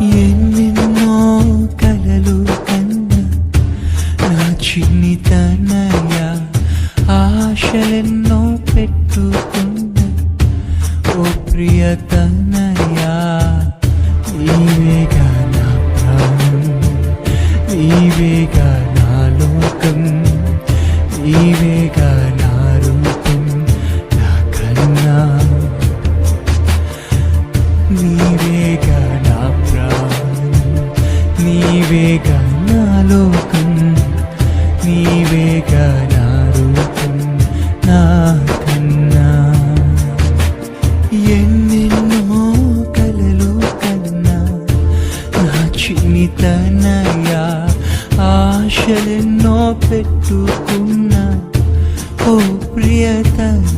ఎన్నెన్నో కలలు కన్నా నా చిన్ని తనయ ఆశలెన్నో పెట్టుకున్న ఓ ప్రియతనయా నీవేగా నా ప్రాణం నీవేగా నా లోకం నీవేగా నా రూపం నా కన్నా నీవేగా నా ప్రాణం నీవేగా నా లోకం నీవేగా నా రూపం నా కన్నా ఎన్నెన్నో కలలు కన్నా నా చిన్ని తనయా ఆశలెన్నో పెట్టుకున్నా ఓ ప్రియతనయా